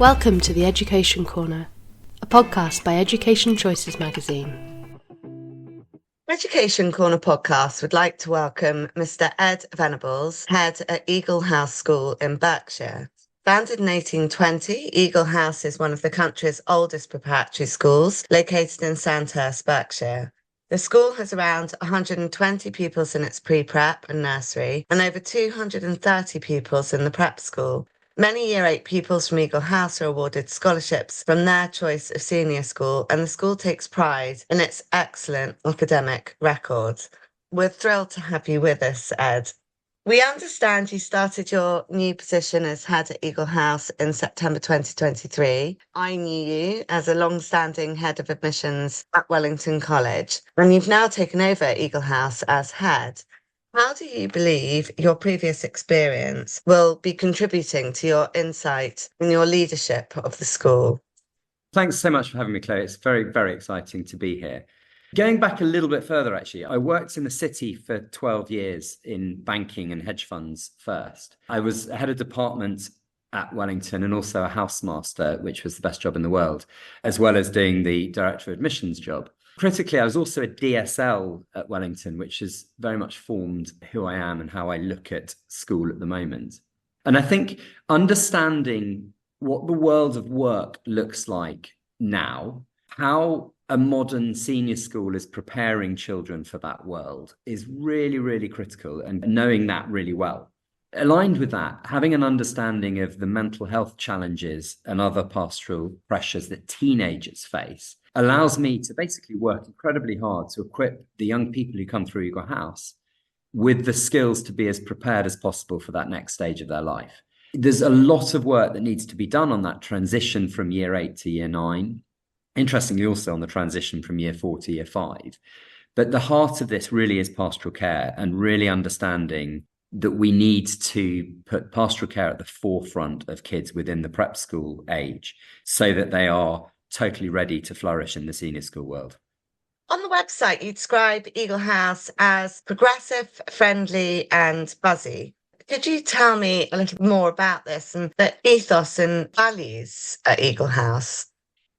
Welcome to the Education Corner, a podcast by Education Choices magazine. Education Corner podcast would like to welcome Mr. Ed Venables, head at Eagle House School in Berkshire. Founded in 1820, Eagle House is one of the country's oldest preparatory schools, located in Sandhurst, Berkshire. The school has around 120 pupils in its pre-prep and nursery, and over 230 pupils in the prep school. Many Year 8 pupils from Eagle House are awarded scholarships from their choice of senior school, and the school takes pride in its excellent academic record. We're thrilled to have you with us, Ed. We understand you started your new position as head at Eagle House in September 2023. I knew you as a long-standing head of admissions at Wellington College, and you've now taken over Eagle House as head. How do you believe your previous experience will be contributing to your insight and your leadership of the school? Thanks so much for having me, Chloe. It's very, very exciting to be here. Going back a little bit further, actually, I worked in the city for 12 years in banking and hedge funds first. I was head of department at Wellington and also a housemaster, which was the best job in the world, as well as doing the director of admissions job. Critically, I was also a DSL at Wellington, which has very much formed who I am and how I look at school at the moment. And I think understanding what the world of work looks like now, how a modern senior school is preparing children for that world is really, really critical, and knowing that really well. Aligned with that, having an understanding of the mental health challenges and other pastoral pressures that teenagers face allows me to basically work incredibly hard to equip the young people who come through Eagle House with the skills to be as prepared as possible for that next stage of their life. There's a lot of work that needs to be done on that transition from Year 8 to Year 9. Interestingly, also on the transition from Year 4 to Year 5. But the heart of this really is pastoral care, and really understanding that we need to put pastoral care at the forefront of kids within the prep school age so that they are totally ready to flourish in the senior school world. On the website, you describe Eagle House as progressive, friendly, and buzzy. Could you tell me a little more about this and the ethos and values at Eagle House?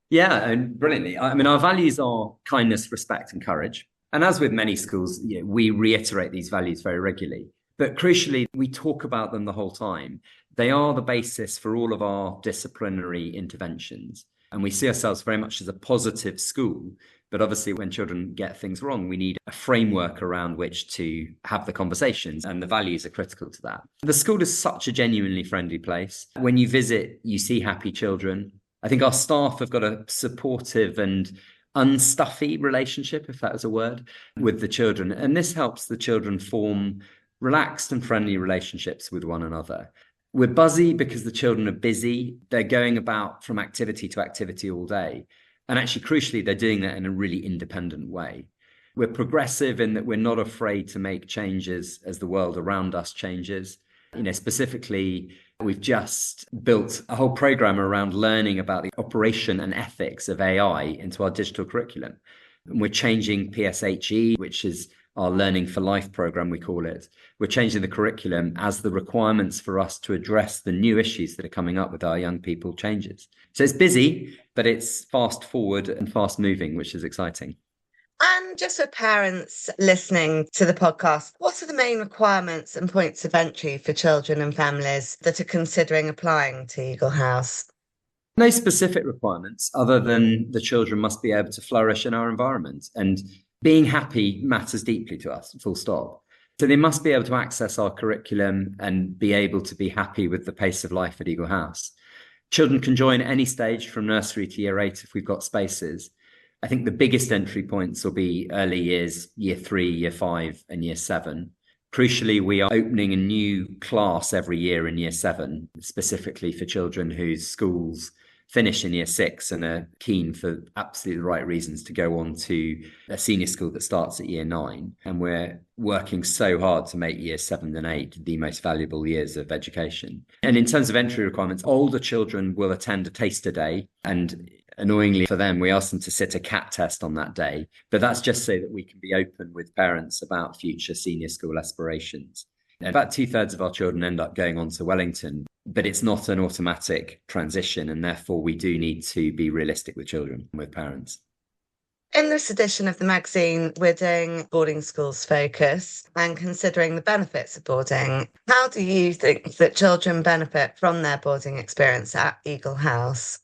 Yeah, and brilliantly. I mean, our values are kindness, respect, and courage. And as with many schools, we reiterate these values very regularly. But crucially, we talk about them the whole time. They are the basis for all of our disciplinary interventions. And we see ourselves very much as a positive school. But obviously, when children get things wrong, we need a framework around which to have the conversations, and the values are critical to that. The school is such a genuinely friendly place. When you visit, you see happy children. I think our staff have got a supportive and unstuffy relationship, if that is a word, with the children. And this helps the children form relaxed and friendly relationships with one another. We're buzzy because the children are busy. They're going about from activity to activity all day. And actually, crucially, they're doing that in a really independent way. We're progressive in that we're not afraid to make changes as the world around us changes. Specifically, we've just built a whole program around learning about the operation and ethics of AI into our digital curriculum. And we're changing PSHE, which is our Learning for Life program, we call it. We're changing the curriculum as the requirements for us to address the new issues that are coming up with our young people changes. So it's busy, but it's fast forward and fast moving, which is exciting. And just for parents listening to the podcast, what are the main requirements and points of entry for children and families that are considering applying to Eagle House? No specific requirements other than the children must be able to flourish in our environment, and being happy matters deeply to us, full stop. So they must be able to access our curriculum and be able to be happy with the pace of life at Eagle House. Children can join any stage from nursery to Year 8 if we've got spaces. I think the biggest entry points will be early years, Year 3, Year 5 and Year 7. Crucially, we are opening a new class every year in Year 7, specifically for children whose schools finish in Year 6 and are keen for absolutely the right reasons to go on to a senior school that starts at Year 9. And we're working so hard to make Year 7 and 8 the most valuable years of education. And in terms of entry requirements, older children will attend a taster day, and annoyingly for them, we ask them to sit a CAT test on that day. But that's just so that we can be open with parents about future senior school aspirations. About 2/3 of our children end up going on to Wellington, but it's not an automatic transition. And therefore, we do need to be realistic with children, with parents. In this edition of the magazine, we're doing boarding schools focus and considering the benefits of boarding. How do you think that children benefit from their boarding experience at Eagle House?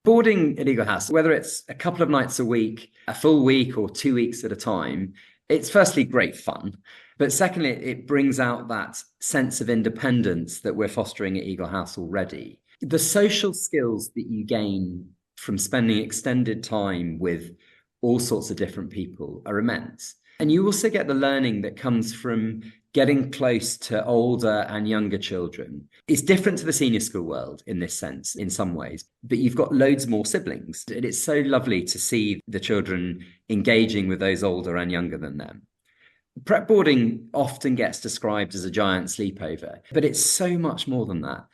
Boarding at Eagle House, whether it's a couple of nights a week, a full week, or 2 weeks at a time, it's firstly great fun. But secondly, it brings out that sense of independence that we're fostering at Eagle House already. The social skills that you gain from spending extended time with all sorts of different people are immense. And you also get the learning that comes from getting close to older and younger children. It's different to the senior school world in this sense, in some ways, but you've got loads more siblings. And it's so lovely to see the children engaging with those older and younger than them. Prep boarding often gets described as a giant sleepover, but it's so much more than that.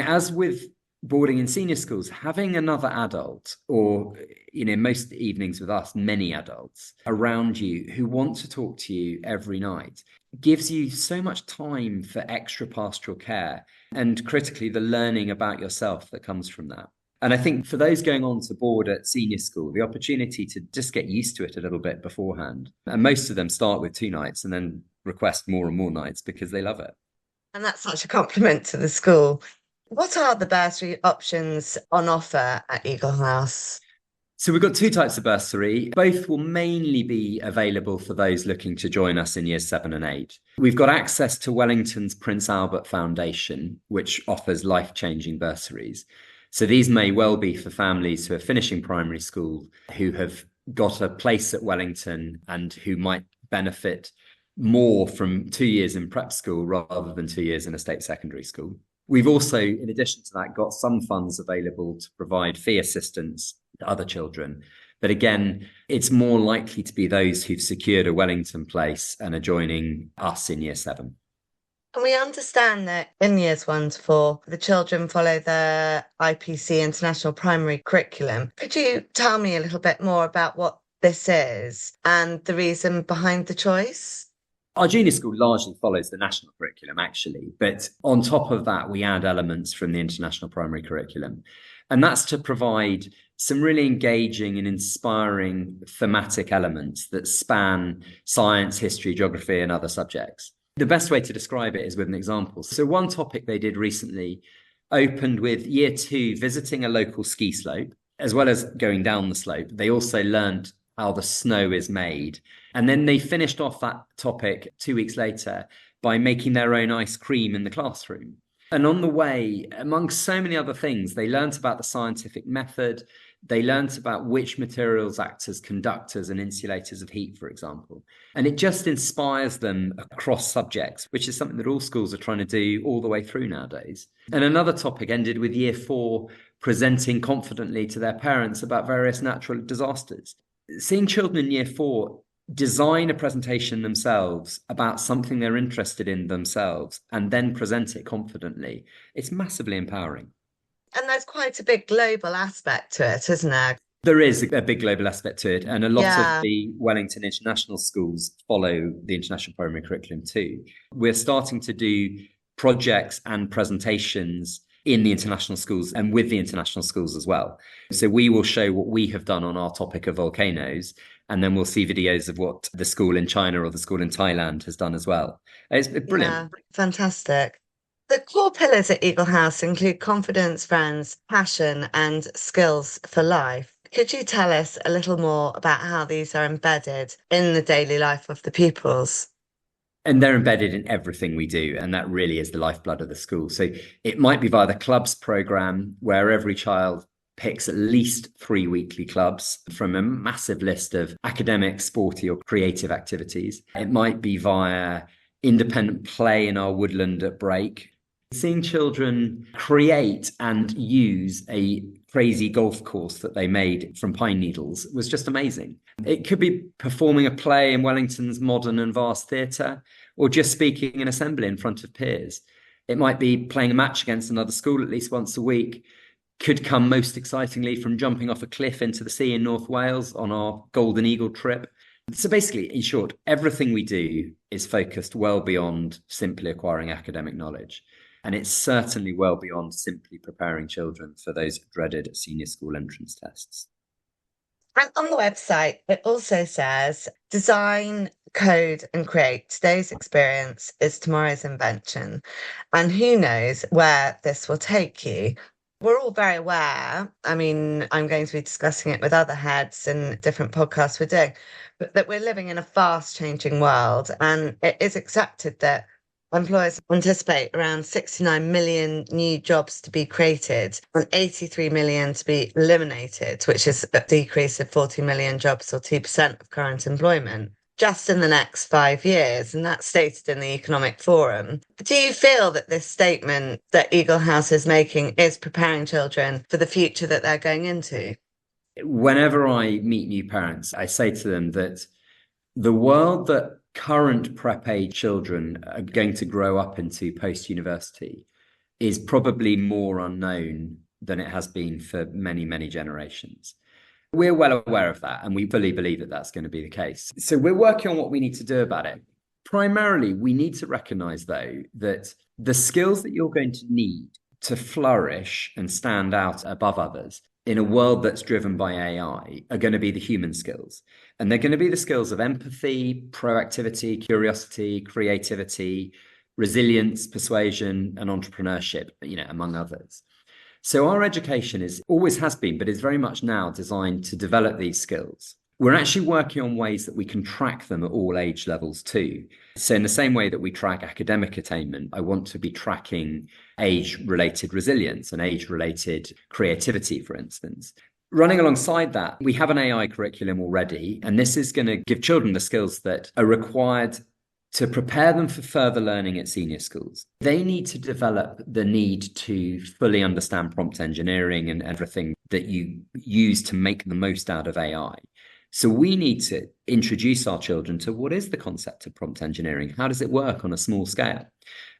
As with boarding in senior schools, having another adult, or most evenings with us, many adults around you who want to talk to you every night, gives you so much time for extra pastoral care and critically the learning about yourself that comes from that. And I think for those going on to board at senior school, the opportunity to just get used to it a little bit beforehand. And most of them start with 2 nights and then request more and more nights because they love it. And that's such a compliment to the school. What are the bursary options on offer at Eagle House? So we've got 2 types of bursary. Both will mainly be available for those looking to join us in years 7 and 8. We've got access to Wellington's Prince Albert Foundation, which offers life-changing bursaries. So these may well be for families who are finishing primary school, who have got a place at Wellington and who might benefit more from 2 years in prep school rather than 2 years in a state secondary school. We've also, in addition to that, got some funds available to provide fee assistance to other children. But again, it's more likely to be those who've secured a Wellington place and are joining us in year 7. And we understand that in years 1 to 4, the children follow the IPC International Primary Curriculum. Could you tell me a little bit more about what this is and the reason behind the choice? Our junior school largely follows the national curriculum, actually. But on top of that, we add elements from the international primary curriculum. And that's to provide some really engaging and inspiring thematic elements that span science, history, geography, and other subjects. The best way to describe it is with an example. So one topic they did recently opened with year 2 visiting a local ski slope, as well as going down the slope. They also learned how the snow is made. And then they finished off that topic 2 weeks later by making their own ice cream in the classroom. And on the way, amongst so many other things, they learnt about the scientific method. They learnt about which materials act as conductors and insulators of heat, for example. And it just inspires them across subjects, which is something that all schools are trying to do all the way through nowadays. And another topic ended with year 4 presenting confidently to their parents about various natural disasters. Seeing children in year 4 design a presentation themselves about something they're interested in themselves and then present it confidently, it's massively empowering. And there's quite a big global aspect to it, isn't there? There is a big global aspect to it. And a lot of the Wellington international schools follow the international primary curriculum too. We're starting to do projects and presentations in the international schools and with the international schools as well. So we will show what we have done on our topic of volcanoes, and then we'll see videos of what the school in China or the school in Thailand has done as well. It's brilliant. Yeah, fantastic. The core pillars at Eagle House include confidence, friends, passion, and skills for life. Could you tell us a little more about how these are embedded in the daily life of the pupils? And they're embedded in everything we do. And that really is the lifeblood of the school. So it might be via the clubs program, where every child picks at least 3 weekly clubs from a massive list of academic, sporty, or creative activities. It might be via independent play in our woodland at break. Seeing children create and use a crazy golf course that they made from pine needles was just amazing. It could be performing a play in Wellington's modern and vast theatre, or just speaking in assembly in front of peers. It might be playing a match against another school at least once a week. Could come most excitingly from jumping off a cliff into the sea in North Wales on our Golden Eagle trip. So basically, in short, everything we do is focused well beyond simply acquiring academic knowledge. And it's certainly well beyond simply preparing children for those dreaded senior school entrance tests. And on the website, it also says, design, code, and create. Today's experience is tomorrow's invention. And who knows where this will take you. We're all very aware, I mean, I'm going to be discussing it with other heads in different podcasts we're doing, but that we're living in a fast changing world. And it is accepted that employers anticipate around 69 million new jobs to be created and 83 million to be eliminated, which is a decrease of 40 million jobs or 2% of current employment, just in the next 5 years. And that's stated in the Economic Forum. Do you feel that this statement that Eagle House is making is preparing children for the future that they're going into? Whenever I meet new parents, I say to them that the world that current prep age children are going to grow up into post-university is probably more unknown than it has been for many, many generations. We're well aware of that, and we fully believe that that's going to be the case. So we're working on what we need to do about it. Primarily, we need to recognize, though, that the skills that you're going to need to flourish and stand out above others in a world that's driven by AI are going to be the human skills. And they're going to be the skills of empathy, proactivity, curiosity, creativity, resilience, persuasion, and entrepreneurship, among others. So our education always has been, but is very much now designed to develop these skills. We're actually working on ways that we can track them at all age levels too. So in the same way that we track academic attainment, I want to be tracking age-related resilience and age-related creativity, for instance. Running alongside that, we have an AI curriculum already, and this is going to give children the skills that are required to prepare them for further learning at senior schools. They need to develop the need to fully understand prompt engineering and everything that you use to make the most out of AI. So we need to introduce our children to what is the concept of prompt engineering? How does it work on a small scale?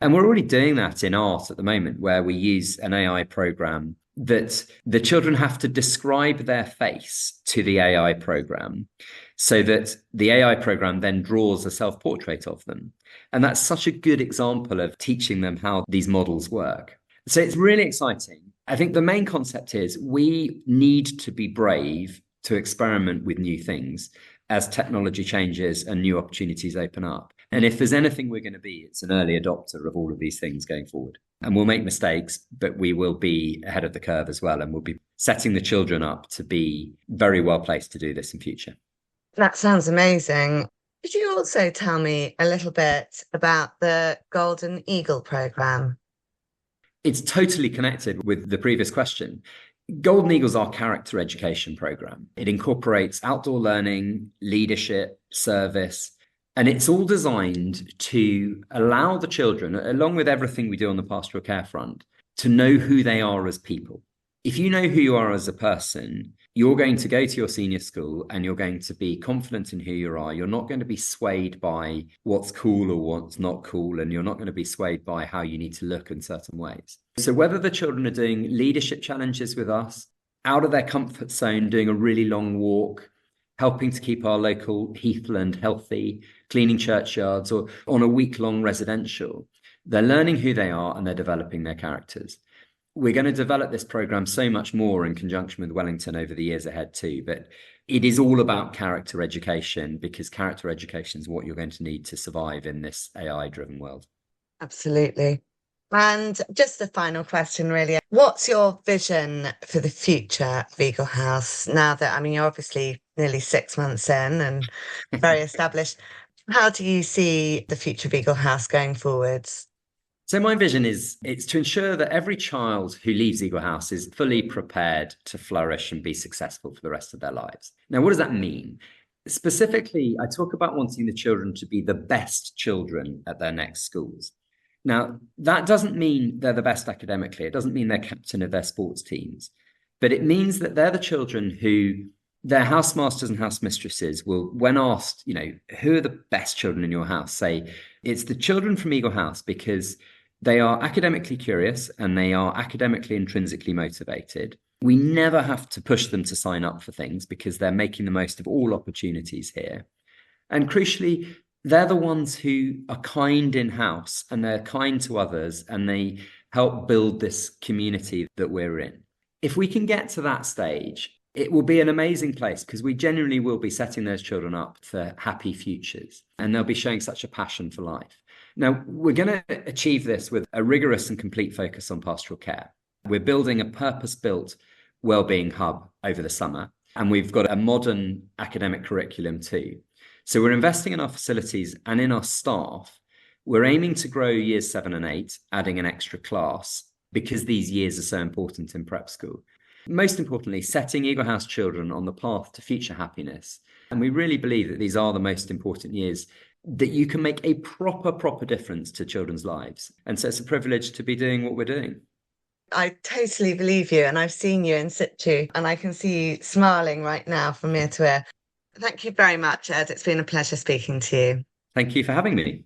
And we're already doing that in art at the moment, where we use an AI program that the children have to describe their face to the AI program so that the AI program then draws a self-portrait of them. And that's such a good example of teaching them how these models work. So it's really exciting. I think the main concept is we need to be brave to experiment with new things as technology changes and new opportunities open up. And if there's anything we're going to be, it's an early adopter of all of these things going forward. And we'll make mistakes, but we will be ahead of the curve as well. And we'll be setting the children up to be very well placed to do this in future. That sounds amazing. Could you also tell me a little bit about the Golden Eagle programme? It's totally connected with the previous question. Golden Eagle's our character education program. It incorporates outdoor learning, leadership, service, and it's all designed to allow the children, along with everything we do on the pastoral care front, to know who they are as people. If you know who you are as a person, you're going to go to your senior school and you're going to be confident in who you are. You're not going to be swayed by what's cool or what's not cool, and you're not going to be swayed by how you need to look in certain ways. So whether the children are doing leadership challenges with us, out of their comfort zone, doing a really long walk, helping to keep our local heathland healthy, cleaning churchyards, or on a week-long residential, they're learning who they are and they're developing their characters. We're going to develop this program so much more in conjunction with Wellington over the years ahead too, but it is all about character education, because character education is what you're going to need to survive in this AI-driven world. Absolutely. And just the final question, really. What's your vision for the future of Eagle House now that, you're obviously nearly 6 months in and very established. How do you see the future of Eagle House going forwards? So my vision it's to ensure that every child who leaves Eagle House is fully prepared to flourish and be successful for the rest of their lives. Now, what does that mean? Specifically, I talk about wanting the children to be the best children at their next schools. Now, that doesn't mean they're the best academically. It doesn't mean they're captain of their sports teams. But it means that they're the children who their housemasters and housemistresses will, when asked, who are the best children in your house, say, it's the children from Eagle House because they are academically curious and they are academically intrinsically motivated. We never have to push them to sign up for things because they're making the most of all opportunities here. And crucially, they're the ones who are kind in-house and they're kind to others and they help build this community that we're in. If we can get to that stage, it will be an amazing place because we genuinely will be setting those children up for happy futures and they'll be showing such a passion for life. Now, we're going to achieve this with a rigorous and complete focus on pastoral care. We're building a purpose-built wellbeing hub over the summer, and we've got a modern academic curriculum too. So we're investing in our facilities and in our staff. We're aiming to grow years 7 and 8, adding an extra class because these years are so important in prep school. Most importantly, setting Eagle House children on the path to future happiness. And we really believe that these are the most important years that you can make a proper difference to children's lives. And so it's a privilege to be doing what we're doing. I totally believe you, and I've seen you in situ, and I can see you smiling right now from ear to ear. Thank you very much, Ed. It's been a pleasure speaking to you. Thank you for having me.